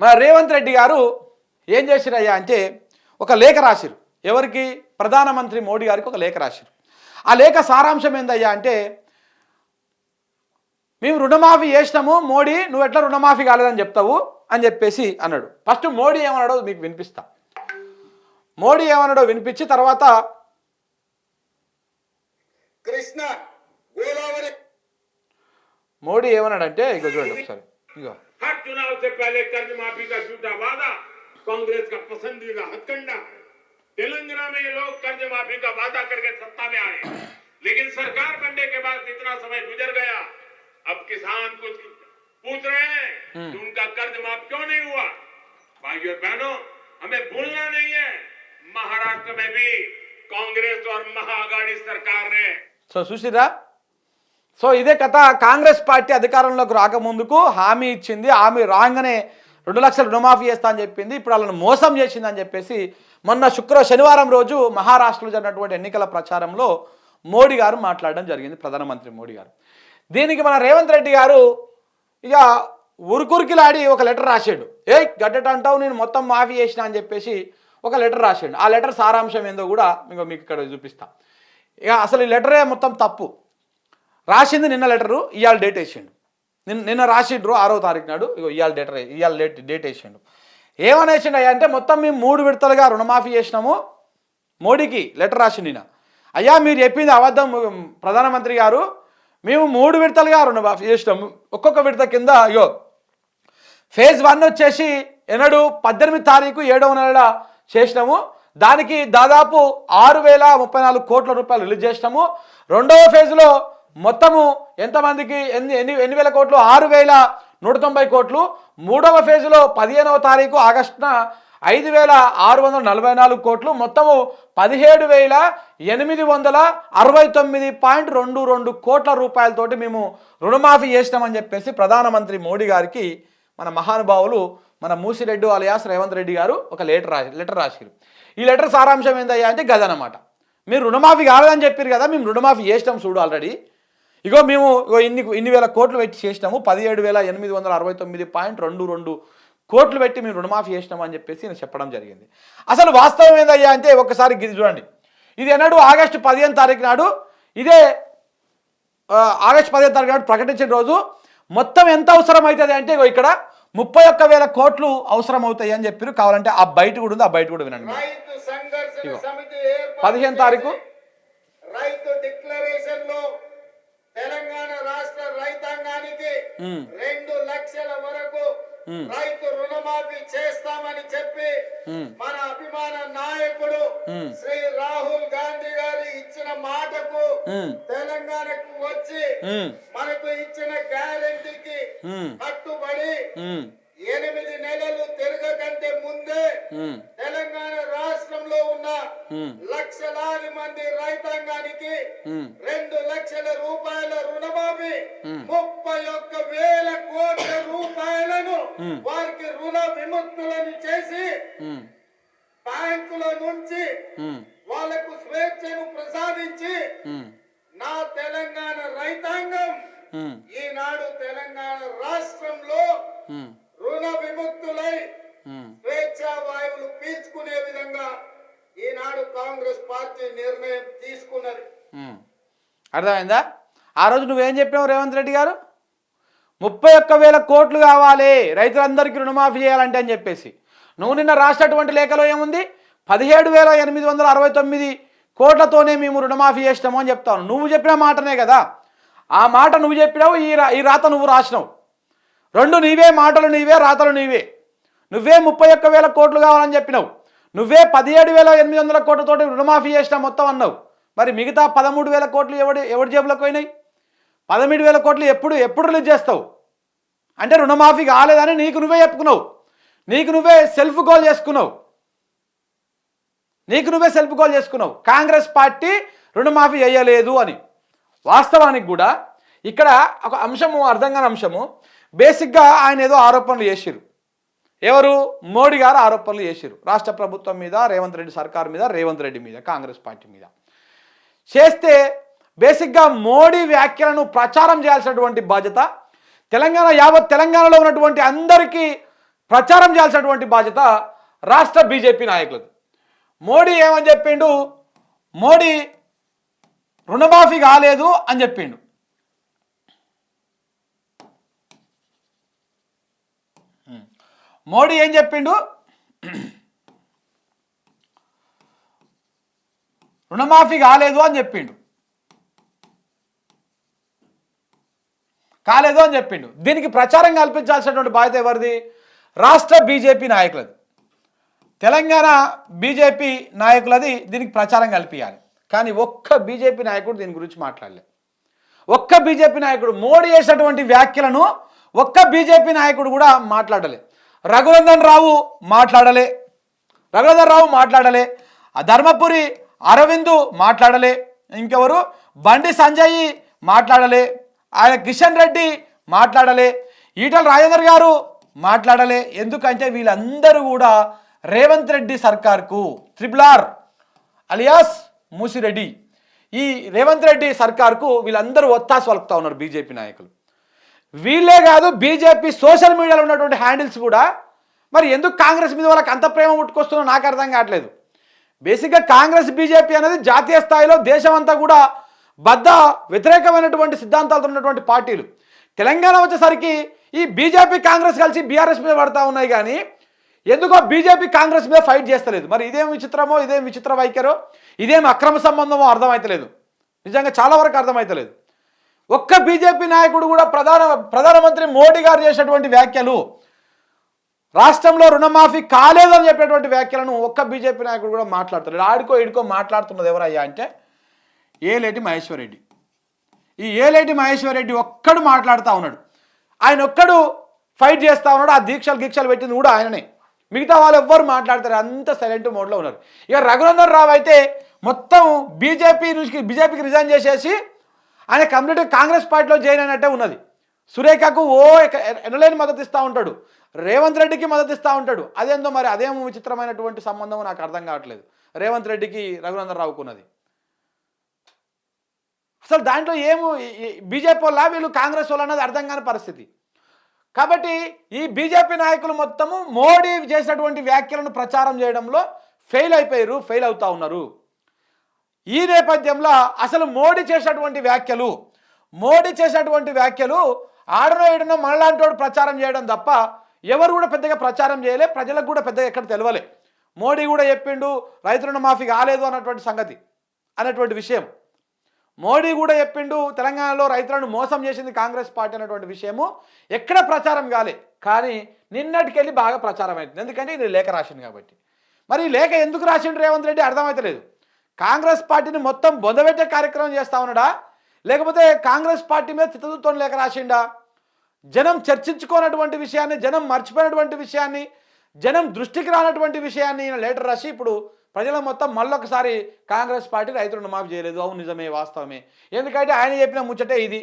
మన రేవంత్ రెడ్డి గారు ఏం చేసిరయ్యా అంటే ఒక లేఖ రాసిరు. ఎవరికి? ప్రధానమంత్రి మోడీ గారికి ఒక లేఖ రాసిరు. ఆ లేఖ సారాంశం ఏందయ్యా అంటే, మేము రుణమాఫీ చేసినాము, మోడీ నువ్వు ఎట్లా రుణమాఫీ కాలేదని చెప్తావు అని చెప్పేసి అన్నాడు. ఫస్ట్ మోడీ ఏమన్నాడో మీకు వినిపిస్తా. మోడీ ఏమన్నాడో వినిపించి తర్వాత కృష్ణ గోదావరి మోడీ ఏమన్నాడంటే ఇగో చూడండి ఒకసారి. ఇగో हर चुनाव से पहले कर्ज माफी का झूठा वादा कांग्रेस का पसंदीदा हथकंडा है। तेलंगाना में ये लोग कर्ज माफी का वादा करके सत्ता में आए, लेकिन सरकार बनने के बाद इतना समय गुजर गया, अब किसान कुछ पूछ रहे हैं कि उनका कर्ज माफ क्यों नहीं हुआ। भाइयों बहनों, हमें भूलना नहीं है, महाराष्ट्र में भी कांग्रेस और महाअघाड़ी सरकार ने చూసిరా. సో ఇదే కథ. కాంగ్రెస్ పార్టీ అధికారంలోకి రాకముందుకు హామీ ఇచ్చింది, హామీ రాగానే 2 లక్షల రుణమాఫీ చేస్తా అని చెప్పింది. ఇప్పుడు వాళ్ళని మోసం చేసిందని చెప్పేసి మొన్న శనివారం రోజు మహారాష్ట్రలో జరిగినటువంటి ఎన్నికల ప్రచారంలో మోడీ గారు మాట్లాడడం జరిగింది, ప్రధానమంత్రి మోడీ గారు. దీనికి మన రేవంత్ రెడ్డి గారు ఇక ఉరుకురికిలాడి ఒక లెటర్ రాసాడు. గడ్డట అంటావు, నేను మొత్తం మాఫీ చేసిన అని చెప్పేసి ఒక లెటర్ రాసాడు. ఆ లెటర్ సారాంశం ఏందో కూడా మీకు ఇక్కడ చూపిస్తా. ఇక అసలు ఈ లెటరే మొత్తం తప్పు. రాసింది నిన్న లెటరు, ఇవాళ డేట్ వేసిండు. నిన్న రాసిండ్రు 6వ తారీఖు నాడు. ఇవాళ డేట్ వేసిండు. ఏమని వేసిండు అయ్యా అంటే, మొత్తం మేము 3 విడతలుగా రుణమాఫీ చేసినాము. మోడీకి లెటర్ రాసిండు నిన్న. అయ్యా మీరు చెప్పింది అబద్ధం ప్రధానమంత్రి గారు, మేము 3 విడతలుగా రుణమాఫీ చేసినాము. ఒక్కొక్క విడత కింద ఫేజ్ 1 వచ్చేసి ఎన్నడు 18 తారీఖు 7వ నెల చేసినాము. దానికి దాదాపు 6,034 కోట్ల రూపాయలు రిలీజ్ చేసినాము. రెండవ ఫేజ్లో మొత్తము ఎంతమందికి ఎన్ని వేల కోట్లు? 6,190 కోట్లు. మూడవ ఫేజ్లో 15వ తారీఖు ఆగస్టున 5,644 కోట్లు. మొత్తము 17,869.22 కోట్ల రూపాయలతోటి మేము రుణమాఫీ చేసినామని చెప్పేసి ప్రధానమంత్రి మోడీ గారికి మన మహానుభావులు మన మూసిరెడ్డి అలియాస్ రేవంత్ రెడ్డి గారు ఒక లెటర్ రాసిరు. ఈ లెటర్ సారాంశం ఏందయ్యా అంటే గదనమాట. మీరు రుణమాఫీ కాలేదని చెప్పారు కదా, మేము రుణమాఫీ చేసినాం చూడు ఆల్రెడీ. మేము ఇన్ని వేల కోట్లు పెట్టి చేసినాము, 17,869.22 కోట్లు పెట్టి మేము రుణమాఫీ చేసినాము అని చెప్పేసి నేను చెప్పడం జరిగింది. అసలు వాస్తవం ఏందయ్యా అంటే ఒక్కసారి ఇది చూడండి. ఇది ఎన్నడు ఆగస్టు 15 తారీఖు నాడు, ఇదే ఆగస్టు 15 తారీఖు నాడు ప్రకటించిన రోజు మొత్తం ఎంత అవసరం అవుతుంది అంటే ఇక్కడ 31,000 కోట్లు అవసరం అవుతాయి అని చెప్పారు. కావాలంటే ఆ బయట కూడా ఉంది, ఆ బయట కూడా వినండి. 15 తారీఖు రైతు డిక్లరేషన్ లో తెలంగాణ రాష్ట్ర రైతాంగానికి 2 లక్షల వరకు రైతు రుణమాఫీ చేస్తామని చెప్పి మన అభిమాన నాయకుడు శ్రీ రాహుల్ గాంధీ గారు ఇచ్చిన మాటకు తెలంగాణకు వచ్చి మనకు ఇచ్చిన గ్యారెంటీకి కట్టుబడి 8 నెలలు తిరగకంటే ముందే తెలంగాణ రాష్ట్రంలో ఉన్న లక్షలాది మంది రైతాంగానికి 2 లక్షల రూపాయల రుణమాఫీ 31,000 కోట్ల రూపాయలను వారికి రుణ విముక్తులను చేసి బ్యాంకుల నుంచి వాళ్లకు స్వేచ్ఛను ప్రసాదించి నా తెలంగాణ రైతాంగం ఈనాడు తెలంగాణ రాష్ట్రంలో రుణ విముక్తులై స్వేచ్ఛా వాయువులు పీల్చుకునే విధంగా ఈనాడు కాంగ్రెస్ పార్టీ నిర్ణయం తీసుకున్నది. అర్థమైందా? ఆ రోజు నువ్వేం చెప్పావు రేవంత్ రెడ్డి గారు? 31,000 కోట్లు కావాలి రైతులందరికీ రుణమాఫీ చేయాలంటే అని చెప్పేసి. నువ్వు నిన్న రాసినటువంటి లేఖలో ఏముంది? 17,869 కోట్లతోనే మేము రుణమాఫీ చేసినాము అని చెప్తాను. నువ్వు చెప్పిన మాటనే కదా, ఆ మాట నువ్వు చెప్పినావు, ఈ రాత నువ్వు రాసినావు. రెండు నీవే, మాటలు నీవే, రాతలు నీవే. నువ్వే 31,000 కోట్లు కావాలని చెప్పినావు. నువ్వే 17,800 కోట్లతోటి రుణమాఫీ చేసిన మొత్తం అన్నావు. మరి మిగతా 13,000 కోట్లు ఎవడి జేబులకు పోయినాయి? 18,000 కోట్లు ఎప్పుడు రిలీజ్ చేస్తావు? అంటే రుణమాఫీ కాలేదని నీకు నువ్వే చెప్పుకున్నావు, నీకు నువ్వే సెల్ఫ్ గోల్ చేసుకున్నావు. కాంగ్రెస్ పార్టీ రుణమాఫీ చేయలేదు అని. వాస్తవానికి కూడా ఇక్కడ ఒక అంశము, అర్థం కాని అంశము. బేసిక్గా ఆయన ఏదో ఆరోపణలు చేసిరు. ఎవరు? మోడీ గారు ఆరోపణలు చేసిరు రాష్ట్ర ప్రభుత్వం మీద, రేవంత్ రెడ్డి సర్కార్ మీద, రేవంత్ రెడ్డి మీద, కాంగ్రెస్ పార్టీ మీద చేస్తే బేసిక్గా మోడీ వ్యాఖ్యలను ప్రచారం చేయాల్సినటువంటి బాధ్యత యావత్ తెలంగాణలో ఉన్నటువంటి అందరికీ ప్రచారం చేయాల్సినటువంటి బాధ్యత రాష్ట్ర బీజేపీ నాయకులది. మోడీ ఏమని చెప్పిండు? మోడీ రుణమాఫీ కాలేదు అని చెప్పిండు. మోడీ ఏం చెప్పిండు? రుణమాఫీ కాలేదు అని చెప్పిండు. దీనికి ప్రచారం కల్పించాల్సినటువంటి బాధ్యత ఎవరిది? రాష్ట్ర బీజేపీ నాయకులది. తెలంగాణ బీజేపీ నాయకులది దీనికి ప్రచారం కల్పించాలి. కానీ ఒక్క బీజేపీ నాయకుడు దీని గురించి మాట్లాడలే. ఒక్క బీజేపీ నాయకుడు మోడీ చేసినటువంటి వ్యాఖ్యలను ఒక్క బీజేపీ నాయకుడు కూడా మాట్లాడలే. రఘునందన్ రావు మాట్లాడలే. ధర్మపురి అరవింద్ మాట్లాడలే. ఇంకెవరు? బండి సంజయ్ మాట్లాడలే. ఆయన కిషన్ రెడ్డి మాట్లాడలే. ఈటల రాజేందర్ గారు మాట్లాడలే. ఎందుకంటే వీళ్ళందరూ కూడా రేవంత్ రెడ్డి సర్కార్కు RRR అలియాస్ మూసిరెడ్డి, ఈ రేవంత్ రెడ్డి సర్కార్కు వీళ్ళందరూ ఒత్తాసు పలుకుతా ఉన్నారు బీజేపీ నాయకులు. వీళ్ళే కాదు, బీజేపీ సోషల్ మీడియాలో ఉన్నటువంటి హ్యాండిల్స్ కూడా మరి ఎందుకు కాంగ్రెస్ మీద వాళ్ళకి అంత ప్రేమ పుట్టుకొస్తుందో నాకు అర్థం కావట్లేదు. బేసిక్గా కాంగ్రెస్ బీజేపీ అనేది జాతీయ స్థాయిలో దేశం అంతా కూడా బద్ద వ్యతిరేకమైనటువంటి సిద్ధాంతాలతో ఉన్నటువంటి పార్టీలు. తెలంగాణ వచ్చేసరికి ఈ బీజేపీ కాంగ్రెస్ కలిసి బీఆర్ఎస్ మీద పడతా ఉన్నాయి. కానీ ఎందుకో బీజేపీ కాంగ్రెస్ మీద ఫైట్ చేస్తలేదు. మరి ఇదేం విచిత్రమో, ఇదేం విచిత్ర వైఖరో, ఇదేం అక్రమ సంబంధమో అర్థమైతలేదు. నిజంగా చాలా వరకు అర్థమైతలేదు. ఒక్క బీజేపీ నాయకుడు కూడా ప్రధానమంత్రి మోడీ గారు చేసినటువంటి వ్యాఖ్యలు, రాష్ట్రంలో రుణమాఫీ కాలేదు అని చెప్పేటువంటి వ్యాఖ్యలను ఒక్క బీజేపీ నాయకుడు కూడా మాట్లాడుతున్నాడు. ఆడికో ఇడికో మాట్లాడుతున్నది ఎవరయ్యా అంటే ఏలేటి మహేశ్వర్ రెడ్డి. ఈ ఏలేటి మహేశ్వర్ రెడ్డి ఒక్కడు మాట్లాడుతూ ఉన్నాడు. ఆయన ఒక్కడు ఫైట్ చేస్తూ ఉన్నాడు. ఆ దీక్షలు పెట్టింది కూడా ఆయననే. మిగతా వాళ్ళు ఎవ్వరు మాట్లాడతారు, అంత సైలెంట్ మోడ్లో ఉన్నారు. ఇక రఘునందన్ రావు అయితే మొత్తం బీజేపీకి రిజైన్ చేసేసి ఆయన కంప్లీట్గా కాంగ్రెస్ పార్టీలో జాయిన్ అయినట్టే ఉన్నది. సురేఖకు ఎనలేని మద్దతు ఇస్తూ ఉంటాడు, రేవంత్ రెడ్డికి మద్దతు ఇస్తూ ఉంటాడు. అదేందో మరి అదేం విచిత్రమైనటువంటి సంబంధం నాకు అర్థం కావట్లేదు రేవంత్ రెడ్డికి రఘునందన్ రావుకు ఉన్నది. అసలు దాంట్లో బీజేపీ వాళ్ళ వీళ్ళు కాంగ్రెస్ వాళ్ళు అన్నది అర్థం కాని పరిస్థితి. కాబట్టి ఈ బీజేపీ నాయకులు మొత్తము మోడీ చేసినటువంటి వ్యాఖ్యలను ప్రచారం చేయడంలో ఫెయిల్ అవుతా ఉన్నారు. ఈ నేపథ్యంలో అసలు మోడీ చేసినటువంటి వ్యాఖ్యలు ఆడనో ఏడనో మనలాంటి ప్రచారం చేయడం తప్ప ఎవరు కూడా పెద్దగా ప్రచారం చేయలే. ప్రజలకు కూడా పెద్దగా ఎక్కడ తెలవలే. మోడీ కూడా చెప్పిండు రైతు రుణమాఫీ కాలేదు అన్నటువంటి విషయం. మోడీ కూడా చెప్పిండు తెలంగాణలో రైతులను మోసం చేసింది కాంగ్రెస్ పార్టీ అన్నటువంటి విషయము ఎక్కడ ప్రచారం కాలే. కానీ నిన్నటికెళ్ళి బాగా ప్రచారం అవుతుంది. ఎందుకంటే ఇది లేఖ రాసింది కాబట్టి. మరి ఈ లేఖ ఎందుకు రాసిండు రేవంత్ రెడ్డి అర్థమవుతలేదు. కాంగ్రెస్ పార్టీని మొత్తం బొందబెట్టే కార్యక్రమం చేస్తా ఉన్నాడా, లేకపోతే కాంగ్రెస్ పార్టీ మీద చిత్తశుద్ధితో లేఖ రాసిండా? జనం చర్చించుకోనటువంటి విషయాన్ని, జనం మర్చిపోయినటువంటి విషయాన్ని, జనం దృష్టికి రానటువంటి విషయాన్ని లెటర్ రాసి ఇప్పుడు ప్రజల మొత్తం మళ్ళొకసారి కాంగ్రెస్ పార్టీ రైతు రుణమాఫీ చేయలేదు. అవును, నిజమే, వాస్తవమే. ఎందుకంటే ఆయన చెప్పిన ముచ్చటే ఇది.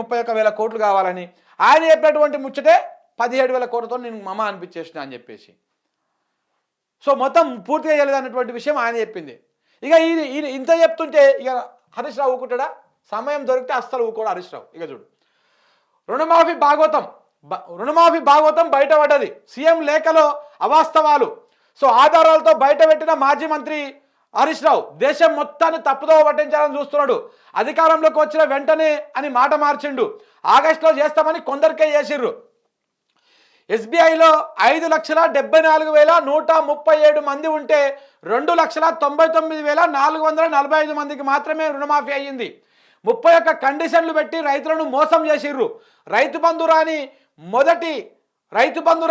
31,000 కోట్లు కావాలని ఆయన చెప్పినటువంటి ముచ్చటే 17,000 కోట్లతో నేను మమ అనిపించేసిన అని చెప్పేసి. సో మొత్తం పూర్తిగా చేయలేదు అన్నటువంటి విషయం ఆయన చెప్పింది. ఇక ఈయన ఇంత చెప్తుంటే ఇక హరీష్ రావు ఊకుంటాడా? సమయం దొరికితే అస్సలు ఊకోడు హరీష్ రావు. ఇక చూడు, రుణమాఫీ భాగవతం బయటపడ్డది. సీఎం లేఖలో అవాస్తవాలు. సో ఆధారాలతో బయటపెట్టిన మాజీ మంత్రి హరీష్ రావు దేశం మొత్తాన్ని తప్పుదోవ పట్టించాలని చూస్తున్నాడు. అధికారంలోకి వచ్చిన వెంటనే అని మాట మార్చిండు. ఆగస్టులో చేస్తామని కొందరికే చేసిర్రు. ఎస్బీఐలో 5,74,137 మంది ఉంటే 2,99,445 మందికి మాత్రమే రుణమాఫీ అయ్యింది. 31 కండిషన్లు పెట్టి రైతులను మోసం చేసిర్రు. రైతు బంధు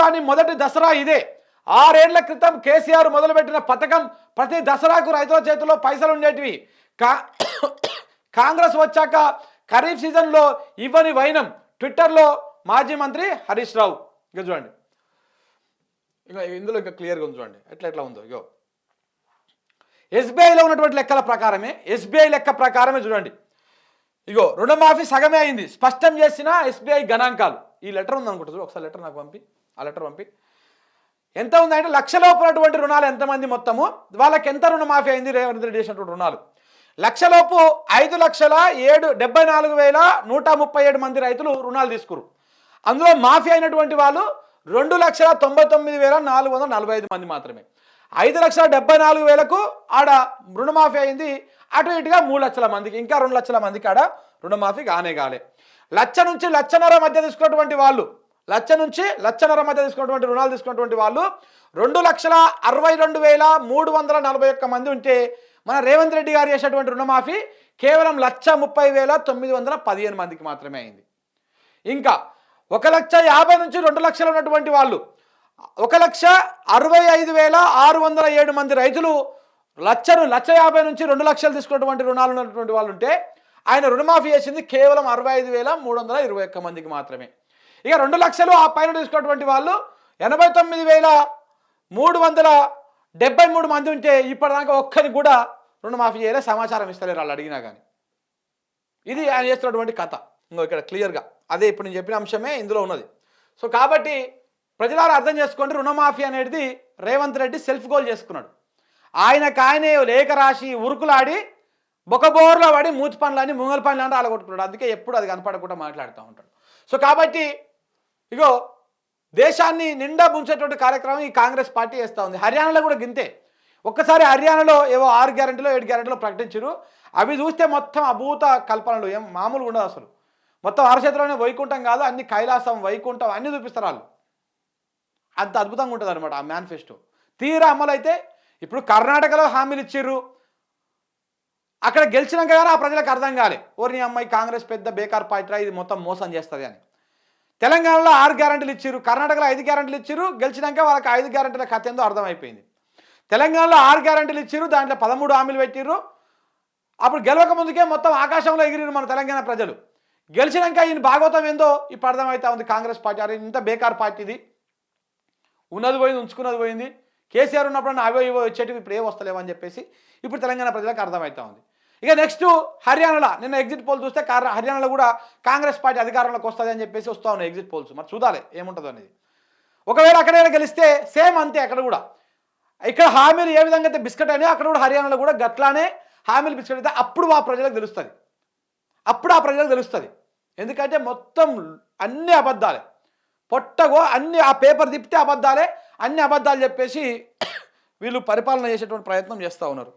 రాని మొదటి దసరా ఇదే. 6 ఏళ్ల క్రితం కేసీఆర్ మొదలుపెట్టిన పథకం. ప్రతి దసరాకు రైతుల చేతిలో పైసలు ఉండేటివి. కాంగ్రెస్ వచ్చాక ఖరీఫ్ సీజన్లో ఇవ్వని వైనం. ట్విట్టర్లో మాజీ మంత్రి హరీష్ రావు. ఇక చూడండి, ఇక ఇందులో ఇక క్లియర్గా ఉంది చూడండి ఎట్లా ఉందో. ఇగో ఎస్బీఐలో ఉన్నటువంటి లెక్క ప్రకారమే చూడండి. ఇగో రుణమాఫీ సగమే అయింది స్పష్టం చేసిన ఎస్బీఐ గణాంకాలు. ఈ లెటర్ ఉందనుకుంటా, ఒకసారి లెటర్ నాకు పంపి, ఆ లెటర్ పంపి. ఎంత ఉందంటే 1,00,000 లోపు ఉన్నటువంటి రుణాలు ఎంతమంది మొత్తము, వాళ్ళకి ఎంత రుణమాఫీ అయింది రేవంత్ రెడ్డి చేసినటువంటి రుణాలు. 1,00,000 లోపు 5,74,137 మంది రైతులు రుణాలు తీసుకురు. అందులో మాఫీ అయినటువంటి వాళ్ళు 2,99,445 మంది మాత్రమే. 5,74,000కు ఆడ రుణమాఫీ అయింది. అటు ఇటుగా 3 లక్షల మందికి, ఇంకా 2 లక్షల మందికి ఆడ రుణమాఫీ కాలే. లక్ష నుంచి లక్షన్నర మధ్య తీసుకున్నటువంటి వాళ్ళు, లక్ష నుంచి లక్షన్నర మధ్య తీసుకున్నటువంటి రుణాలు తీసుకున్నటువంటి వాళ్ళు 2,62,341 మంది ఉంటే, మన రేవంత్ రెడ్డి గారు చేసేటువంటి రుణమాఫీ కేవలం 1,30,915 మందికి మాత్రమే అయింది. ఇంకా 1,50,000 నుంచి 2 లక్షలు ఉన్నటువంటి వాళ్ళు 1,65,607 మంది రైతులు 1,50,000 నుంచి 2 లక్షలు తీసుకున్నటువంటి రుణాలు ఉన్నటువంటి వాళ్ళు ఉంటే, ఆయన రుణమాఫీ చేసింది కేవలం 65,321 మందికి మాత్రమే. ఇక 2 లక్షలు ఆ పైన తీసుకున్నటువంటి వాళ్ళు 89,373 మంది ఉంటే, ఇప్పటిదాకా ఒక్కరికి కూడా రుణమాఫీ చేయలే, సమాచారం ఇస్తలేరు వాళ్ళు అడిగినా కానీ. ఇది ఆయన చేస్తున్నటువంటి కథ. ఇంకో ఇక్కడ క్లియర్గా అదే ఇప్పుడు నేను చెప్పిన అంశమే ఇందులో ఉన్నది. సో కాబట్టి ప్రజలారా అర్థం చేసుకోండి, రుణమాఫీ అనేది రేవంత్ రెడ్డి సెల్ఫ్ గోల్ చేసుకున్నాడు. ఆయనే లేఖ రాసి ఉరుకులాడి బొకబోర్లో పడి మూతి పనులని ముంగల పనులని అలగొట్టుకున్నాడు. అందుకే ఎప్పుడు అది కనపడకుండా మాట్లాడుతూ ఉంటాడు. సో కాబట్టి ఇగో దేశాన్ని నిండా ముంచేటువంటి కార్యక్రమం ఈ కాంగ్రెస్ పార్టీ చేస్తూ ఉంది. హర్యానాలో కూడా గింతే. ఒక్కసారి హర్యానాలో ఏవో 6 గ్యారెంటీలో 7 గ్యారెంటీలో ప్రకటించారు. అవి చూస్తే మొత్తం అభూత కల్పనలు, ఏం మామూలుగా ఉండదు అసలు. మొత్తం అరచేతిలోనే వైకుంఠం కాదు, అన్ని కైలాసం వైకుంఠం అన్నీ చూపిస్తారు వాళ్ళు. అంత అద్భుతంగా ఉంటుంది అనమాట ఆ మేనిఫెస్టో. తీరా అమలైతే ఇప్పుడు కర్ణాటకలో హామీలు ఇచ్చిర్రు, అక్కడ గెలిచినాక కానీ ఆ ప్రజలకు అర్థం కాలే, ఓర్ని అమ్మాయి కాంగ్రెస్ పెద్ద బేకార్ పార్టీ, ఇది మొత్తం మోసం చేస్తుంది అని. తెలంగాణలో 6 గ్యారెంటీలు ఇచ్చిర్రు, కర్ణాటకలో 5 గ్యారెంటీలు ఇచ్చిర్రు, గెలిచినాక వాళ్ళకి 5 గ్యారెంటీల కథ ఏందో అర్థమైపోయింది. తెలంగాణలో 6 గ్యారెంటీలు ఇచ్చిర్రు, దాంట్లో 13 హామీలు పెట్టిర్రు. అప్పుడు గెలవక ముందుకే మొత్తం ఆకాశంలో ఎగిరిరు మన తెలంగాణ ప్రజలు. గెలిచినాక ఈయన భాగవతం ఏందో ఇప్పుడు అర్థమవుతా ఉంది కాంగ్రెస్ పార్టీ. అరే ఇంత బేకార్ పార్టీది, ఉన్నది పోయింది ఉంచుకున్నది పోయింది, కేసీఆర్ ఉన్నప్పుడు అవో ఇవో వచ్చేటివి ఇప్పుడు ఏం వస్తలేవని చెప్పేసి ఇప్పుడు తెలంగాణ ప్రజలకు అర్థమవుతా ఉంది. ఇక నెక్స్ట్ హర్యానాలో నిన్న ఎగ్జిట్ పోల్ చూస్తే హర్యానాలో కూడా కాంగ్రెస్ పార్టీ అధికారంలోకి వస్తుంది అని చెప్పేసి వస్తూ ఉన్నాయి ఎగ్జిట్ పోల్స్. మరి చూడాలి ఏముంటుందో అనేది. ఒకవేళ అక్కడైనా గెలిస్తే సేమ్ అంతే. అక్కడ కూడా ఇక్కడ హామీలు ఏ విధంగా అయితే బిస్కెట్ అయినాయో అక్కడ కూడా హర్యానాలో కూడా గట్లానే హామీలు బిస్కెట్ అయితే అప్పుడు ఆ ప్రజలకు తెలుస్తుంది. అప్పుడు ఆ ప్రజలకు తెలుస్తుంది. ఎందుకంటే మొత్తం అన్ని అబద్ధాలే, పొట్టగో అన్ని ఆ పేపర్ తిప్పితే అబద్ధాలే, అన్ని అబద్ధాలు చెప్పేసి వీళ్ళు పరిపాలన చేసేటువంటి ప్రయత్నం చేస్తూ ఉన్నారు.